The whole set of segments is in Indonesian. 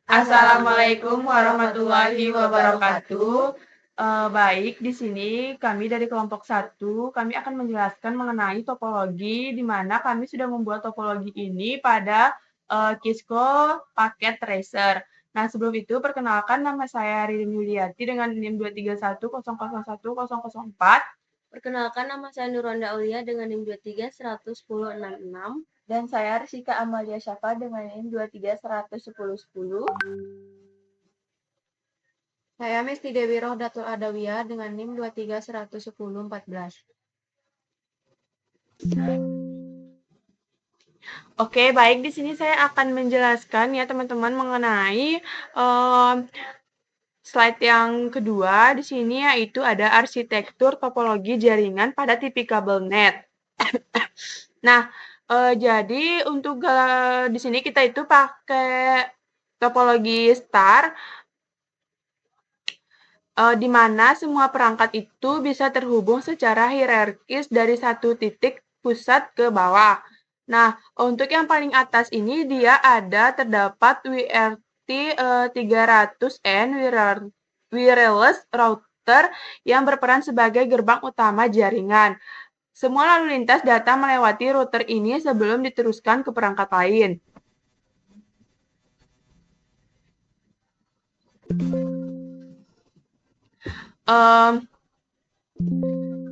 Assalamualaikum warahmatullahi wabarakatuh. Baik, di sini kami dari kelompok 1, kami akan menjelaskan mengenai topologi, di mana kami sudah membuat topologi ini pada Kisco paket tracer. Nah, sebelum itu perkenalkan nama saya Ririn Yuliati dengan NIM 231001004. Perkenalkan, nama saya Nurwanda Aulia dengan NIM 23 11066. Dan saya Rizika Amalia Syafa dengan NIM 23 11010. Saya Mesti Dewi Rohdatul Adawiyah dengan NIM 23 11014. Oke, baik. Di sini saya akan menjelaskan ya teman-teman mengenai slide yang kedua di sini yaitu ada arsitektur topologi jaringan pada TV kabel net. Nah, jadi untuk di sini kita itu pakai topologi star, di mana semua perangkat itu bisa terhubung secara hierarkis dari satu titik pusat ke bawah. Nah, untuk yang paling atas ini dia terdapat WRT 300N wireless router yang berperan sebagai gerbang utama jaringan. Semua lalu lintas data melewati router ini sebelum diteruskan ke perangkat lain.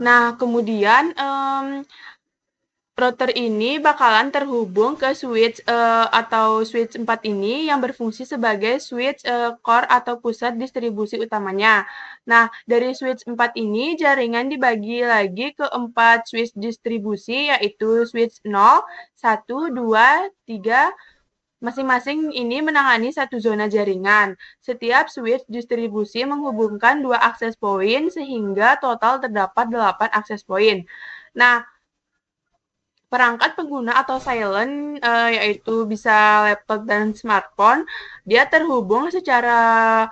Nah, kemudian router ini bakalan terhubung ke switch atau switch 4 ini yang berfungsi sebagai switch core atau pusat distribusi utamanya. Nah, dari switch 4 ini jaringan dibagi lagi ke 4 switch distribusi yaitu switch 0, 1, 2, 3, masing-masing ini menangani satu zona jaringan. Setiap switch distribusi menghubungkan 2 akses point sehingga total terdapat 8 akses point. Nah, perangkat pengguna atau silent yaitu bisa laptop dan smartphone, dia terhubung secara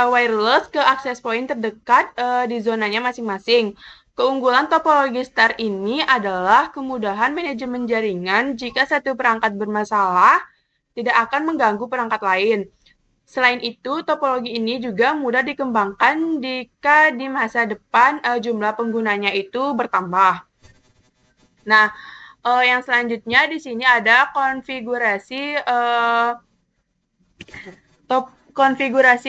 wireless ke akses point terdekat di zonanya masing-masing. Keunggulan topologi star ini adalah kemudahan manajemen jaringan jika satu perangkat bermasalah tidak akan mengganggu perangkat lain. Selain itu, topologi ini juga mudah dikembangkan jika di masa depan jumlah penggunanya itu bertambah. Nah, yang selanjutnya di sini ada konfigurasi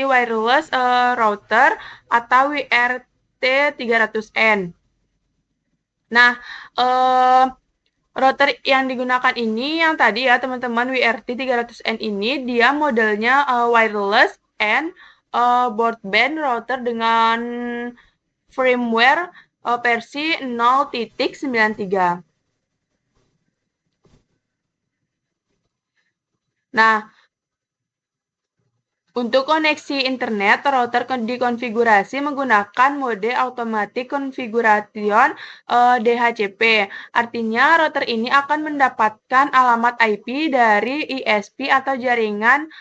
wireless router atau WRT 300N. Nah, router yang digunakan ini yang tadi ya teman-teman WRT 300N ini dia modelnya wireless and broadband router dengan firmware versi 0.93. Nah, untuk koneksi internet, router dikonfigurasi menggunakan mode automatic configuration DHCP. Artinya, router ini akan mendapatkan alamat IP dari ISP atau jaringan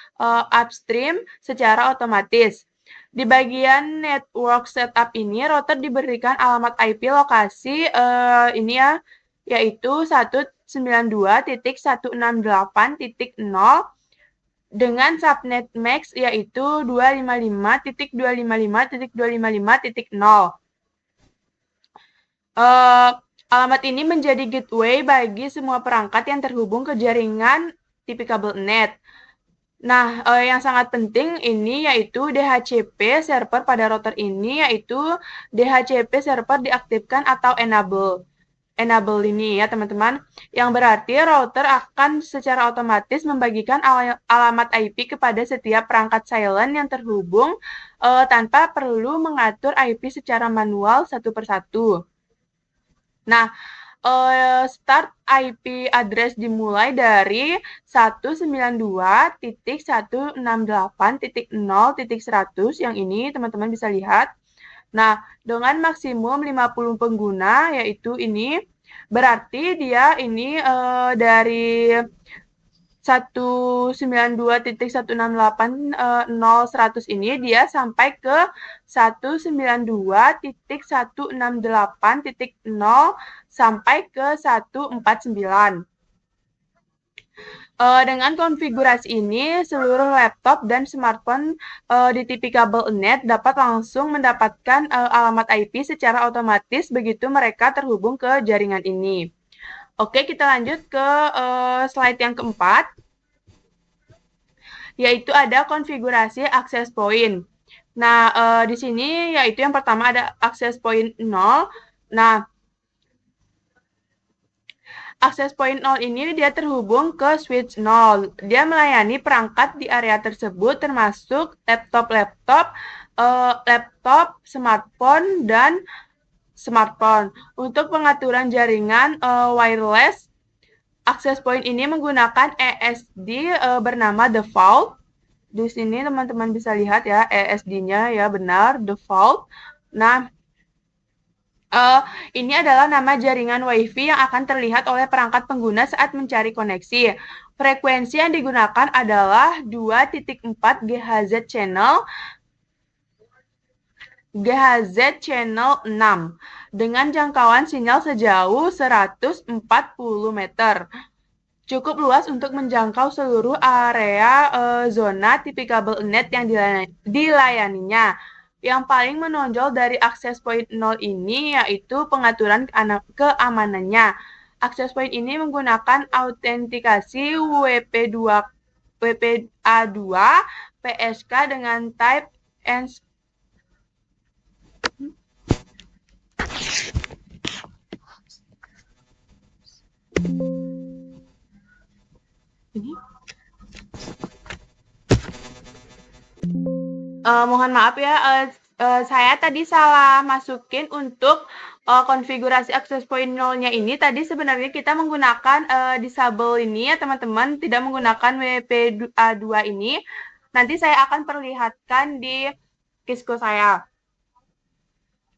upstream secara otomatis. Di bagian network setup ini, router diberikan alamat IP lokasi ini ya, yaitu 192.168.0 dengan subnet max yaitu 255.255.255.0. Alamat ini menjadi gateway bagi semua perangkat yang terhubung ke jaringan TV kabel net. Nah, yang sangat penting ini yaitu DHCP server pada router ini yaitu DHCP server diaktifkan atau enable ini ya teman-teman, yang berarti router akan secara otomatis membagikan alamat IP kepada setiap perangkat silent yang terhubung tanpa perlu mengatur IP secara manual satu persatu. Nah, start IP address dimulai dari 192.168.0.100 yang ini teman-teman bisa lihat. Nah, dengan maksimum 50 pengguna, yaitu ini, berarti dia ini dari 192.168.0.100 ini dia sampai ke 192.168.0 sampai ke 149. Dengan konfigurasi ini, seluruh laptop dan smartphone di TV kabel net dapat langsung mendapatkan alamat IP secara otomatis begitu mereka terhubung ke jaringan ini. Oke, kita lanjut ke slide yang keempat, yaitu ada konfigurasi access point. Nah, di sini yaitu yang pertama ada access point 0. Nah, Akses point 0 ini dia terhubung ke switch 0. Dia melayani perangkat di area tersebut termasuk laptop, smartphone, dan smartphone. Untuk pengaturan jaringan wireless, akses point ini menggunakan ESD bernama default. Di sini teman-teman bisa lihat ya, ESD-nya ya benar, default. Nah, ini adalah nama jaringan WiFi yang akan terlihat oleh perangkat pengguna saat mencari koneksi. Frekuensi yang digunakan adalah 2.4 GHz channel 6 dengan jangkauan sinyal sejauh 140 meter. Cukup luas untuk menjangkau seluruh area zona TV kabel net yang dilayaninya. Yang paling menonjol dari akses point 0 ini yaitu pengaturan keamanannya. Akses point ini menggunakan autentikasi WPA2 PSK dengan type and mohon maaf ya, saya tadi salah masukin untuk konfigurasi akses point 0-nya ini. Tadi sebenarnya kita menggunakan disable ini ya teman-teman, tidak menggunakan WPA2 ini. Nanti saya akan perlihatkan di Kisco saya.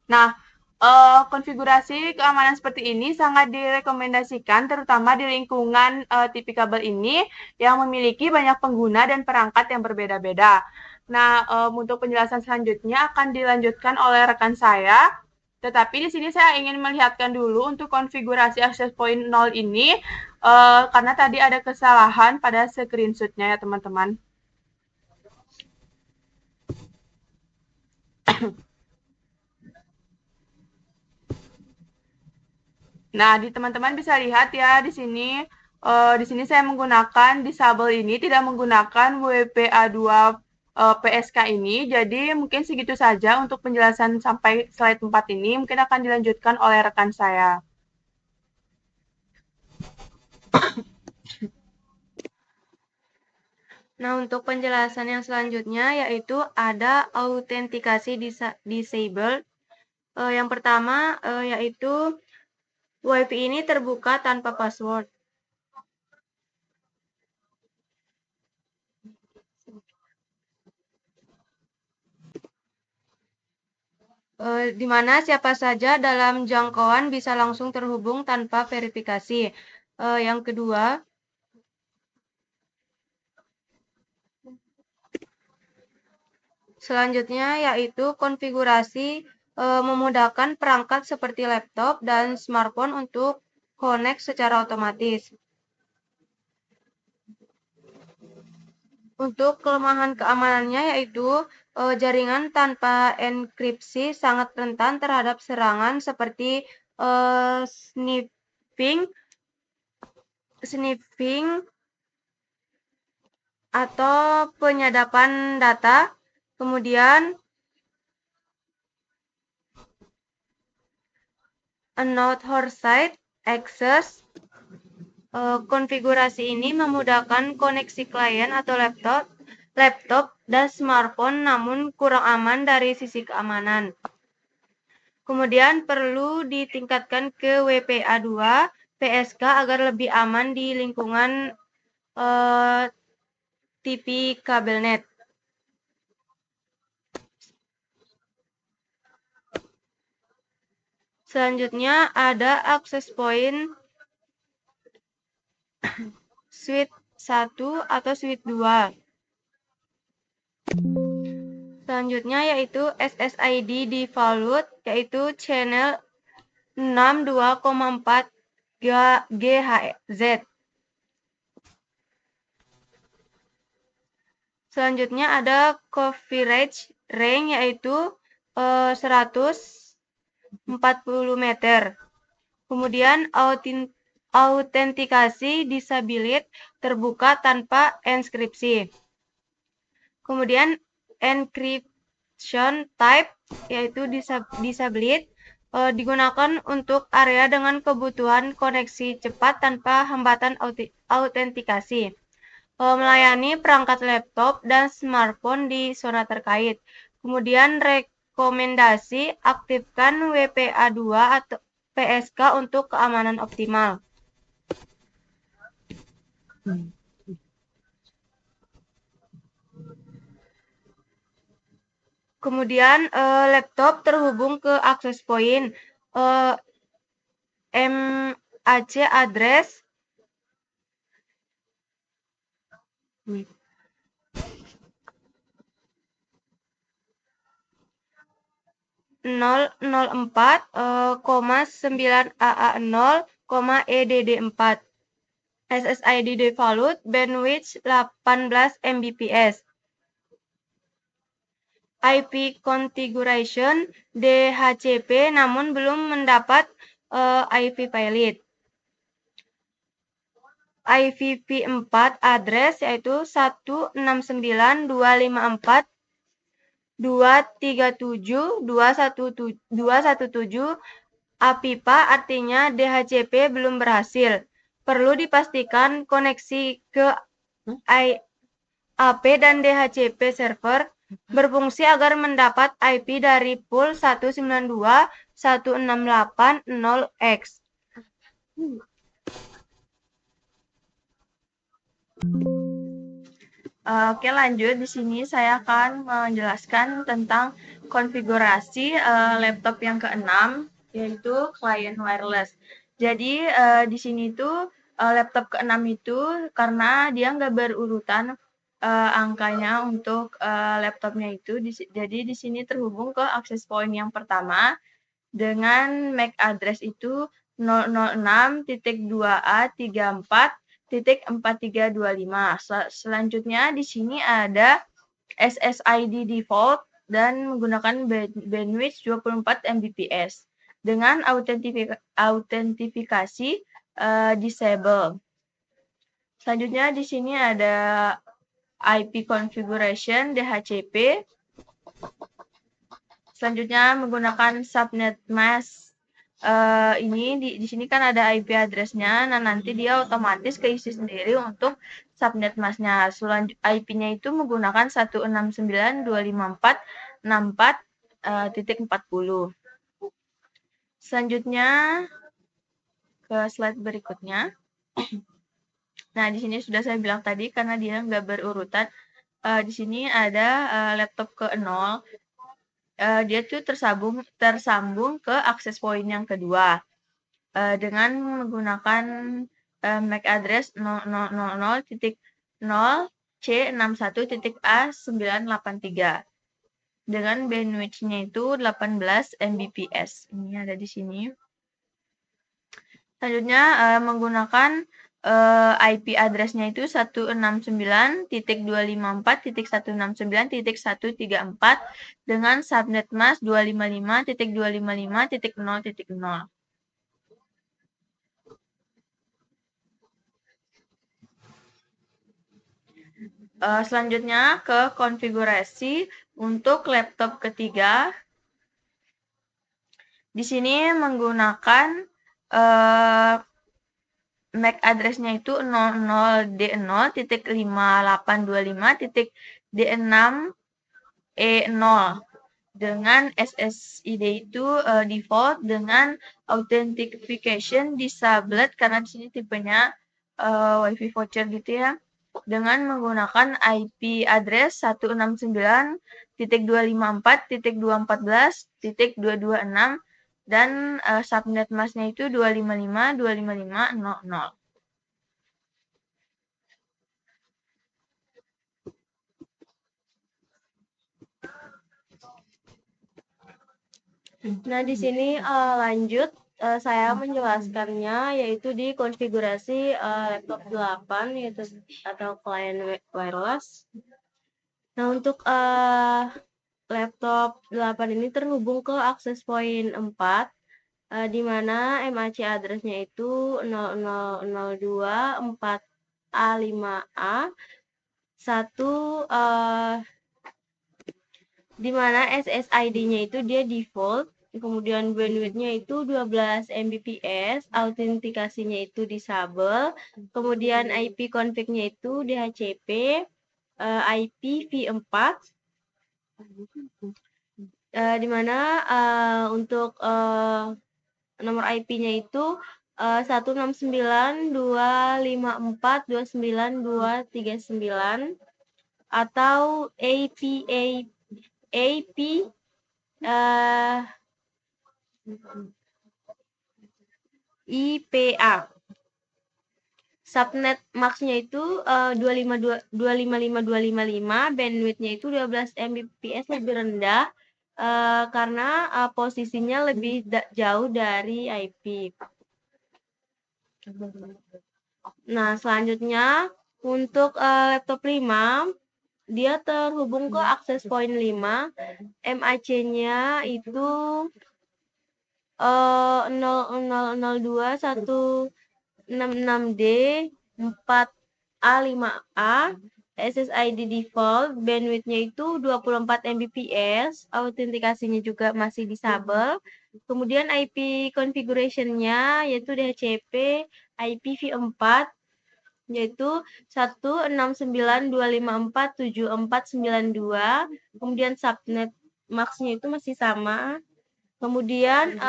Nah, konfigurasi keamanan seperti ini sangat direkomendasikan terutama di lingkungan TV kabel ini yang memiliki banyak pengguna dan perangkat yang berbeda-beda. Nah, untuk penjelasan selanjutnya akan dilanjutkan oleh rekan saya. Tetapi di sini saya ingin melihatkan dulu untuk konfigurasi access point 0 ini karena tadi ada kesalahan pada screenshot-nya ya teman-teman. Nah, teman-teman bisa lihat ya di sini saya menggunakan disable ini, tidak menggunakan WPA2 PSK ini. Jadi mungkin segitu saja untuk penjelasan sampai slide 4 ini. Mungkin akan dilanjutkan oleh rekan saya. Nah, untuk penjelasan yang selanjutnya yaitu ada autentikasi disabled. Yang pertama yaitu WiFi ini terbuka tanpa password. Di mana siapa saja dalam jangkauan bisa langsung terhubung tanpa verifikasi. Yang kedua, selanjutnya yaitu konfigurasi memudahkan perangkat seperti laptop dan smartphone untuk connect secara otomatis. Untuk kelemahan keamanannya yaitu jaringan tanpa enkripsi sangat rentan terhadap serangan seperti sniffing atau penyadapan data. Kemudian unauthorized access. Konfigurasi ini memudahkan koneksi klien atau laptop dan smartphone namun kurang aman dari sisi keamanan. Kemudian perlu ditingkatkan ke WPA2 PSK agar lebih aman di lingkungan TV kabel net. Selanjutnya ada access point switch 1 atau switch 2. Selanjutnya yaitu SSID default yaitu channel 62,4 GHz. Selanjutnya ada coverage range yaitu 140 meter. Kemudian autentikasi disability terbuka tanpa inskripsi. Kemudian encryption type yaitu disability digunakan untuk area dengan kebutuhan koneksi cepat tanpa hambatan autentikasi. Melayani perangkat laptop dan smartphone di zona terkait. Kemudian rekomendasi aktifkan WPA2 atau PSK untuk keamanan optimal. Kemudian laptop terhubung ke access point, MAC address 004,9AA0,EDD4. SSID default bandwidth 18 Mbps. IP configuration DHCP namun belum mendapat IP valid. IPv4 address yaitu 169.254.237.217. APIPA artinya DHCP belum berhasil. Perlu dipastikan koneksi ke AP dan DHCP server berfungsi agar mendapat IP dari pool 192.168.0x. Oke, lanjut. Di sini saya akan menjelaskan tentang konfigurasi laptop yang keenam, yaitu client wireless. Jadi di sini tuh laptop keenam itu karena dia nggak berurutan angkanya untuk laptopnya itu. Jadi di sini terhubung ke access point yang pertama dengan MAC address itu 006.2A34.4325. Selanjutnya di sini ada SSID default dan menggunakan bandwidth 24 Mbps dengan autentifikasi disable. Selanjutnya di sini ada IP configuration DHCP. Selanjutnya menggunakan subnet mask. Ini di sini kan ada IP address-nya. Nah, nanti dia otomatis keisi sendiri untuk subnet mask-nya. IP-nya itu menggunakan 169.254.64.40. Selanjutnya ke slide berikutnya. Nah, di sini sudah saya bilang tadi karena dia nggak berurutan. Di sini ada laptop ke-0. Dia tuh tersambung ke access point yang kedua dengan menggunakan MAC address 000.0C61.A983 dengan bandwidth-nya itu 18 Mbps. Ini ada di sini. Selanjutnya menggunakan IP address-nya itu 169.254.169.134 dengan subnet mask 255.255.0.0. Selanjutnya ke konfigurasi untuk laptop ketiga. Di sini menggunakan MAC address-nya itu 00D0.0825.D6E0 dengan SSID itu default dengan authentication disabled karena di sini tipenya WiFi voucher gitu ya, dengan menggunakan IP address 169.254.214.226 dan subnet mask-nya itu 255.255.00. Nah, di sini lanjut saya menjelaskannya yaitu di konfigurasi laptop 8 yaitu atau client wireless. Nah, untuk laptop 8 ini terhubung ke access point 4, di mana MAC address-nya itu 00024A5A 1, di mana SSID-nya itu dia default, kemudian bandwidth-nya itu 12 Mbps, autentikasinya itu disable, kemudian IP config-nya itu DHCP, IPv4, di mana untuk nomor IP-nya itu 169.254.29.239 atau AP IPA. Subnet max-nya itu 255.255, bandwidth-nya itu 12 Mbps, lebih rendah karena posisinya lebih jauh dari IP. Nah, selanjutnya untuk laptop 5, dia terhubung ke access point 5, MAC-nya itu 0002166D 4A5A, SSID default, bandwidth-nya itu 24 Mbps, autentikasinya juga masih disable. Kemudian IP configuration-nya yaitu DHCP IPv4 yaitu 169.254.7492. Kemudian subnet max-nya itu masih sama. Kemudian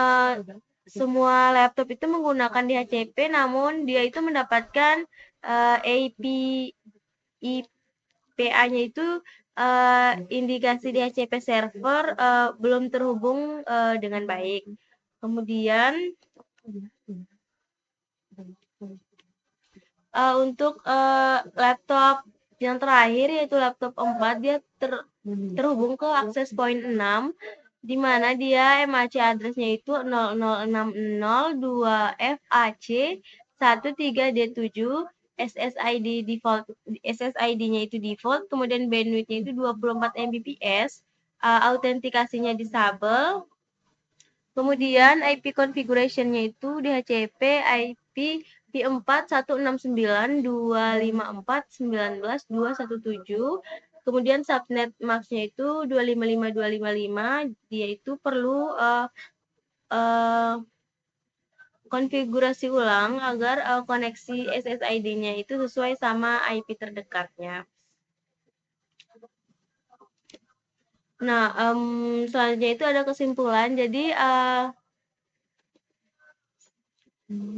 semua laptop itu menggunakan DHCP, namun dia itu mendapatkan IPA-nya itu indikasi DHCP server belum terhubung dengan baik. Kemudian untuk laptop yang terakhir yaitu laptop 4, dia terhubung ke access point 6, di mana dia MAC address-nya itu 00602FAC 13D7, SSID-nya itu default, kemudian bandwidth-nya itu 24 Mbps, autentikasinya disable. Kemudian IP configuration-nya itu DHCP IPv4 169.254.19.217. Kemudian subnet max-nya itu 255.255, dia itu perlu konfigurasi ulang agar koneksi SSID-nya itu sesuai sama IP terdekatnya. Nah, selanjutnya itu ada kesimpulan. Jadi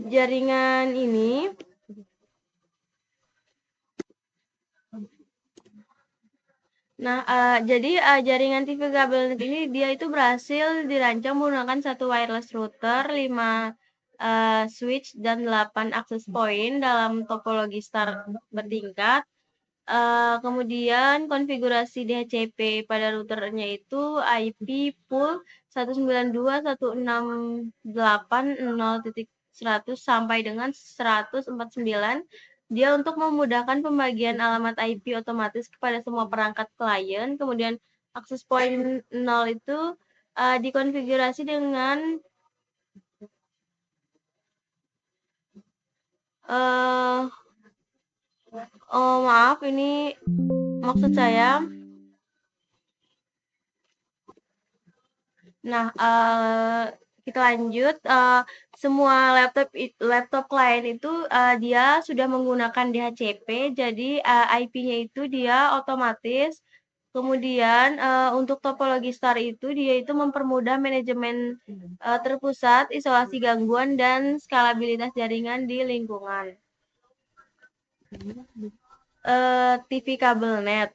jaringan ini jaringan TV kabelnet ini dia itu berhasil dirancang menggunakan satu wireless router, 5 switch dan 8 access point dalam topologi star bertingkat. Kemudian konfigurasi DHCP pada routernya itu IP pool 192.168.0.100 sampai dengan 149. Dia untuk memudahkan pembagian alamat IP otomatis kepada semua perangkat klien. Kemudian access point 0 itu dikonfigurasi dengan maaf, ini maksud saya. Nah, kita lanjut. Semua laptop klien itu dia sudah menggunakan DHCP, jadi IP-nya itu dia otomatis. Kemudian untuk topologi star itu dia itu mempermudah manajemen terpusat, isolasi gangguan, dan skalabilitas jaringan di lingkungan TV kabelnet.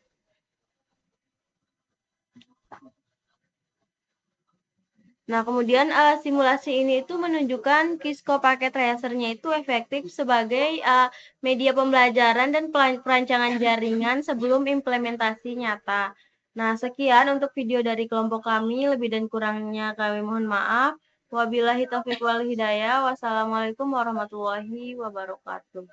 Nah, kemudian simulasi ini itu menunjukkan Cisco Packet Tracer-nya itu efektif sebagai media pembelajaran dan perancangan jaringan sebelum implementasi nyata. Nah, sekian untuk video dari kelompok kami. Lebih dan kurangnya kami mohon maaf. Wabillahi taufiq wal hidayah. Wassalamualaikum warahmatullahi wabarakatuh.